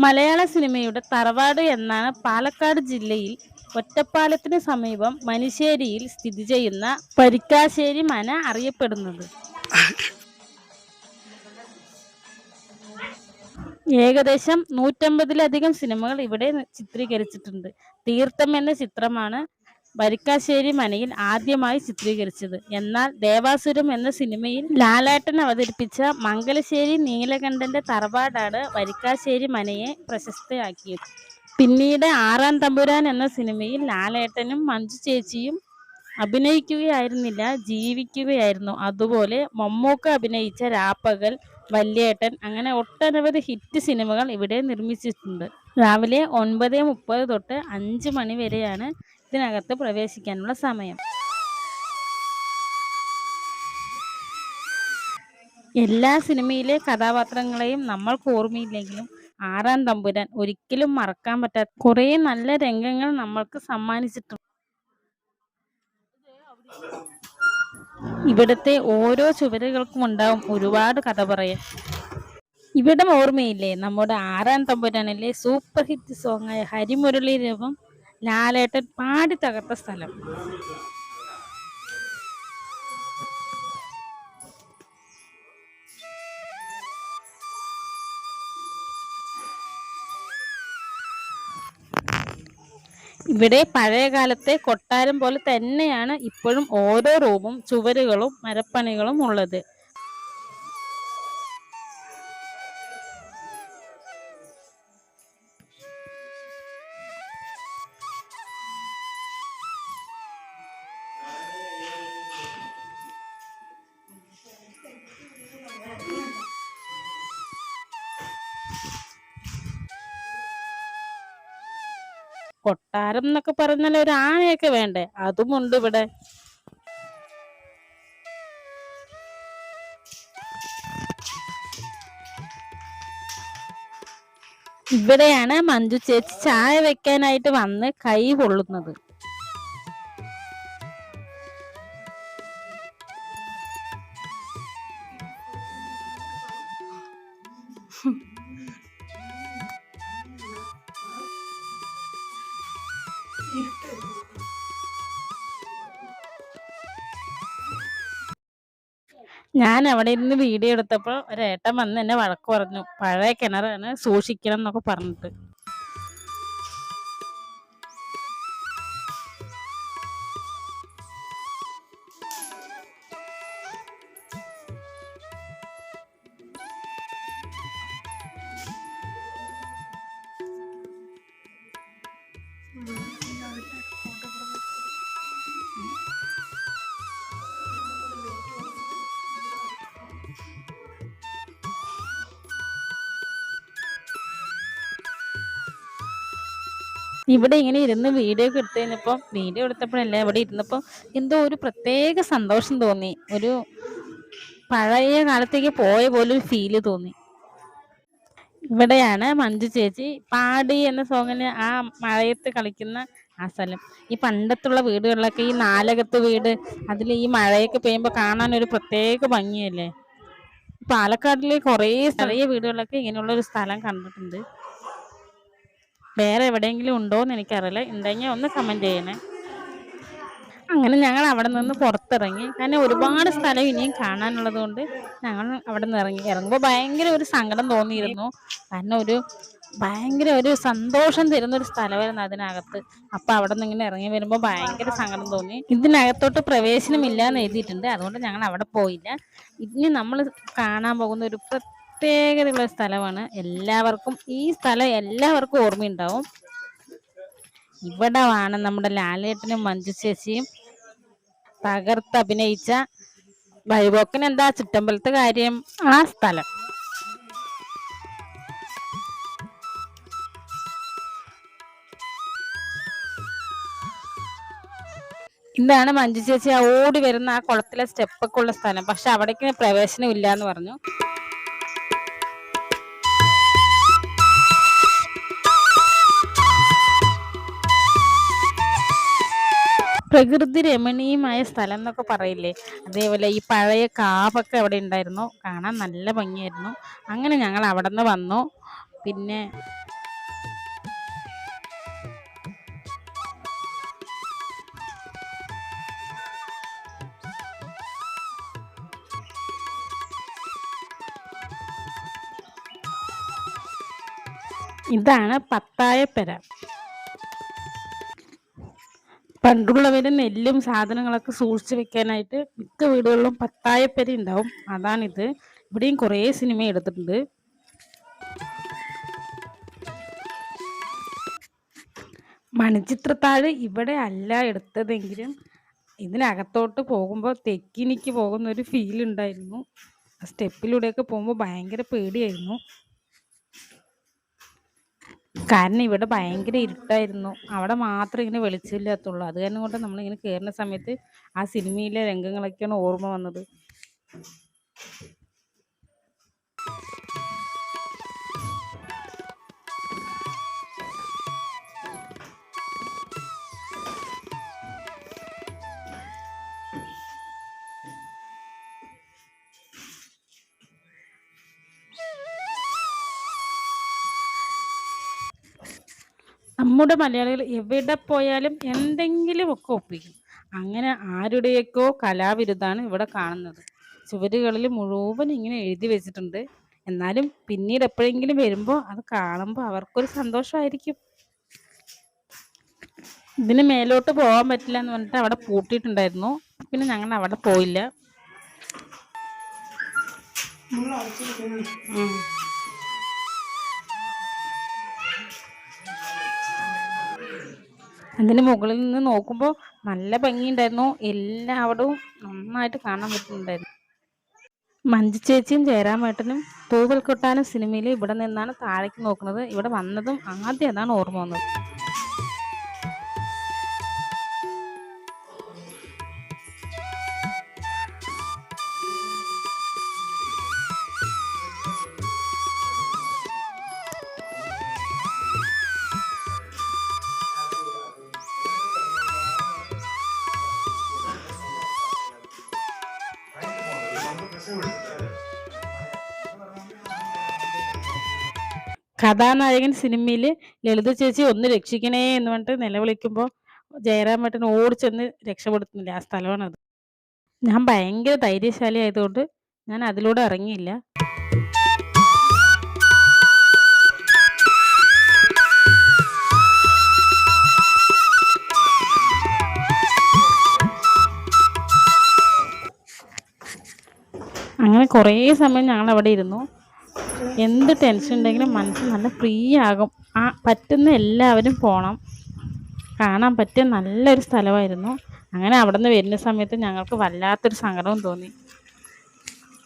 മലയാള സിനിമയുടെ തറവാട് എന്നാണ് പാലക്കാട് ജില്ലയിൽ ഒറ്റപ്പാലത്തിന് സമീപം മനിശ്ശേരിയിൽ സ്ഥിതി ചെയ്യുന്ന പരിക്കാശ്ശേരി മന അറിയപ്പെടുന്നത്. ഏകദേശം 150ലധികം സിനിമകൾ ഇവിടെ ചിത്രീകരിച്ചിട്ടുണ്ട്. തീർത്ഥം എന്ന ചിത്രമാണ് വരിക്കാശ്ശേരി മനയിൽ ആദ്യമായി ചിത്രീകരിച്ചത്. എന്നാൽ ദേവാസുരം എന്ന സിനിമയിൽ ലാലേട്ടൻ അവതരിപ്പിച്ച മംഗലശ്ശേരി നീലകണ്ഠന്റെ തറവാടാണ് വരിക്കാശ്ശേരി മനയെ പ്രശസ്തയാക്കിയത്. പിന്നീട് ആറാം തമ്പുരാൻ എന്ന സിനിമയിൽ ലാലേട്ടനും മഞ്ജു ചേച്ചിയും അഭിനയിക്കുകയായിരുന്നില്ല, ജീവിക്കുകയായിരുന്നു. അതുപോലെ മമ്മൂക്ക അഭിനയിച്ച രാപ്പകൽ, വല്യേട്ടൻ, അങ്ങനെ ഒട്ടനവധി ഹിറ്റ് സിനിമകൾ ഇവിടെ നിർമ്മിച്ചിട്ടുണ്ട്. രാവിലെ 9:30 തൊട്ട് 5 മണി വരെയാണ് ഇതിനകത്ത് പ്രവേശിക്കാനുള്ള സമയം. എല്ലാ സിനിമയിലെ കഥാപാത്രങ്ങളെയും നമ്മൾക്ക് ഓർമ്മയില്ലെങ്കിലും ആറാം തമ്പുരാൻ ഒരിക്കലും മറക്കാൻ പറ്റാത്ത കുറേ നല്ല രംഗങ്ങൾ നമ്മൾക്ക് സമ്മാനിച്ചിട്ടുണ്ട്. ഇവിടുത്തെ ഓരോ ചുവരുകൾക്കും ഉണ്ടാവും ഒരുപാട് കഥ പറയാൻ. ഇവിടം ഓർമ്മയില്ലേ? നമ്മുടെ ആറാം തമ്പുരാനിലെ സൂപ്പർ ഹിറ്റ് സോങ്ങായ ഹരിമുരളി രവം ലാലേട്ടൻ പാടി തകർത്ത സ്ഥലം. ഇവിടെ പഴയ കാലത്തെ കൊട്ടാരം പോലെ തന്നെയാണ് ഇപ്പോഴും ഓരോ റൂമും, ചുവരുകളും മരപ്പണികളും ഉള്ളത്. കൊട്ടാരം എന്നൊക്കെ പറഞ്ഞാൽ ഒരു ആനയൊക്കെ വേണ്ടേ? അതുമുണ്ട് ഇവിടെ. ഇവിടെയാണ് മഞ്ജു ചേച്ചി ചായ വെക്കാനായിട്ട് വന്ന് കൈ പൊള്ളുന്നത്. ഞാൻ അവിടെ ഇരുന്ന് വീഡിയോ എടുത്തപ്പോൾ ഒരേട്ടൻ വന്ന് എന്നെ വഴക്ക് പറഞ്ഞു. പഴയ കിണറാണ്, സൂക്ഷിക്കണം എന്നൊക്കെ പറഞ്ഞിട്ട്. ഇവിടെ ഇങ്ങനെ ഇരുന്ന് വീഡിയോ ഒക്കെ എടുത്തു കഴിഞ്ഞപ്പോൾ വീഡിയോ എടുത്തപ്പോഴല്ലേ ഇവിടെ ഇരുന്നപ്പോൾ എന്തോ ഒരു പ്രത്യേക സന്തോഷം തോന്നി. ഒരു പഴയ കാലത്തേക്ക് പോയ പോലെ ഒരു ഫീല് തോന്നി. ഇവിടെയാണ് മഞ്ജു ചേച്ചി പാടി എന്ന സോങ്ങിന് ആ മഴയത്ത് കളിക്കുന്ന ആ സ്ഥലം. ഈ പണ്ടത്തുള്ള വീടുകളിലൊക്കെ ഈ നാലകത്ത് വീട്, അതിൽ ഈ മഴയൊക്കെ പെയ്യുമ്പോൾ കാണാൻ ഒരു പ്രത്യേക ഭംഗിയല്ലേ. പാലക്കാടിലെ കുറേ ചെറിയ വീടുകളിലൊക്കെ ഇങ്ങനെയുള്ള ഒരു സ്ഥലം കണ്ടിട്ടുണ്ട്. വേറെ എവിടെയെങ്കിലും ഉണ്ടോ എന്ന് എനിക്കറിയില്ല. ഉണ്ടെങ്കിൽ ഒന്ന് കമൻറ്റ് ചെയ്യണേ. അങ്ങനെ ഞങ്ങൾ അവിടെ നിന്ന് പുറത്തിറങ്ങി. കാരണം ഒരുപാട് സ്ഥലം ഇനിയും കാണാനുള്ളത് കൊണ്ട് ഞങ്ങൾ അവിടെ നിന്ന് ഇറങ്ങുമ്പോൾ ഭയങ്കര ഒരു സങ്കടം തോന്നിയിരുന്നു. കാരണം ഭയങ്കര ഒരു സന്തോഷം തരുന്നൊരു സ്ഥലമായിരുന്നു അതിനകത്ത്. അപ്പം അവിടെ നിന്ന് ഇങ്ങനെ ഇറങ്ങി വരുമ്പോൾ ഭയങ്കര സങ്കടം തോന്നി. ഇതിനകത്തോട്ട് പ്രവേശനമില്ല എന്ന് എഴുതിയിട്ടുണ്ട്, അതുകൊണ്ട് ഞങ്ങൾ അവിടെ പോയില്ല. ഇനി നമ്മൾ കാണാൻ പോകുന്ന ഒരു പ്രത്യേകതയുള്ള സ്ഥലമാണ്. ഈ സ്ഥലം എല്ലാവർക്കും ഓർമ്മയുണ്ടാവും. ഇവിടമാണ് നമ്മുടെ ലാലേട്ടനും മഞ്ജു ചേച്ചിയും തകർത്ത് അഭിനയിച്ച വഴിപോക്കൻ എന്താ ചുറ്റമ്പലത്തെ കാര്യം, ആ സ്ഥലം. ഇതാണ് മഞ്ജു ചേച്ചി ആ ഓടി വരുന്ന ആ കുളത്തിലെ സ്റ്റെപ്പൊക്കെ ഉള്ള സ്ഥലം. പക്ഷെ അവിടേക്ക് പ്രവേശനം ഇല്ല എന്ന് പറഞ്ഞു. പ്രകൃതി രമണീയമായ സ്ഥലം എന്നൊക്കെ പറയില്ലേ, അതേപോലെ ഈ പഴയ കാവൊക്കെ അവിടെ ഉണ്ടായിരുന്നു. കാണാൻ നല്ല ഭംഗിയായിരുന്നു. അങ്ങനെ ഞങ്ങൾ അവിടെ നിന്ന് വന്നു. പിന്നെ ഇതാണ് പത്തായപ്പെര. പണ്ടുള്ളവര് നെല്ലും സാധനങ്ങളൊക്കെ സൂക്ഷിച്ചു വെക്കാനായിട്ട് മിക്ക വീടുകളിലും പത്തായപ്പെര ഉണ്ടാവും. അതാണിത്. ഇവിടെയും കുറേ സിനിമ എടുത്തിട്ടുണ്ട്. മണിച്ചിത്രത്താഴ് ഇവിടെ അല്ല എടുത്തതെങ്കിലും ഇതിനകത്തോട്ട് പോകുമ്പോൾ തെക്കിനിക്ക് പോകുന്ന ഒരു ഫീൽ ഉണ്ടായിരുന്നു. സ്റ്റെപ്പിലൂടെയൊക്കെ പോകുമ്പോൾ ഭയങ്കര പേടിയായിരുന്നു. കാരണം ഇവിടെ ഭയങ്കര ഇരുട്ടായിരുന്നു. അവിടെ മാത്രം ഇങ്ങനെ വെളിച്ചമില്ലാത്തുള്ളൂ. അത് കാരണം കൊണ്ട് നമ്മളിങ്ങനെ കയറുന്ന സമയത്ത് ആ സിനിമയിലെ രംഗങ്ങളൊക്കെയാണ് ഓർമ്മ വന്നത്. നമ്മുടെ മലയാളികൾ എവിടെ പോയാലും എന്തെങ്കിലുമൊക്കെ ഒപ്പിക്കും. അങ്ങനെ ആരുടെയൊക്കെയോ കലാവിരുതാണ് ഇവിടെ കാണുന്നത്. ചുവരുകളിൽ മുഴുവൻ ഇങ്ങനെ എഴുതി വെച്ചിട്ടുണ്ട്. എന്നാലും പിന്നീട് എപ്പോഴെങ്കിലും വരുമ്പോൾ അത് കാണുമ്പോൾ അവർക്കൊരു സന്തോഷമായിരിക്കും. ഇതിന് മേലോട്ട് പോകാൻ പറ്റില്ല എന്ന് പറഞ്ഞിട്ട് അവിടെ പൂട്ടിയിട്ടുണ്ടായിരുന്നു. പിന്നെ ഞങ്ങൾ അവിടെ പോയില്ല. അതിന് മുകളിൽ നിന്ന് നോക്കുമ്പോൾ നല്ല ഭംഗിയുണ്ടായിരുന്നു. എല്ലാവരും നന്നായിട്ട് കാണാൻ പറ്റുന്നുണ്ടായിരുന്നു. മഞ്ജു ചേച്ചിയും ജയറാമേട്ടനും തൂവൽ കൊട്ടാരം സിനിമയിൽ ഇവിടെ നിന്നാണ് താഴേക്ക് നോക്കുന്നത്. ഇവിടെ വന്നതും ആദ്യം അതാണ് ഓർമ്മ വന്നത്. കഥാനായകൻ സിനിമയിൽ ലളിത ചേച്ചി ഒന്ന് രക്ഷിക്കണേ എന്ന് പറഞ്ഞിട്ട് നിലവിളിക്കുമ്പോൾ ജയറാമേട്ടൻ ഓടിച്ചെന്ന് രക്ഷപ്പെടുത്തുന്നില്ല. ആ സ്ഥലമാണത്. ഞാൻ ഭയങ്കര ധൈര്യശാലി ആയതുകൊണ്ട് ഞാൻ അതിലൂടെ ഇറങ്ങിയില്ല. അങ്ങനെ കുറേ സമയം ഞങ്ങൾ അവിടെ ഇരുന്നു. എന്ത് ടെൻഷൻ ഉണ്ടെങ്കിലും മനസ്സ് നല്ല ഫ്രീ ആകും. പറ്റുന്ന എല്ലാവരും പോകണം. കാണാൻ പറ്റിയ നല്ലൊരു സ്ഥലമായിരുന്നു. അങ്ങനെ അവിടെ നിന്ന് വരുന്ന സമയത്ത് ഞങ്ങൾക്ക് വല്ലാത്തൊരു സങ്കടവും തോന്നി.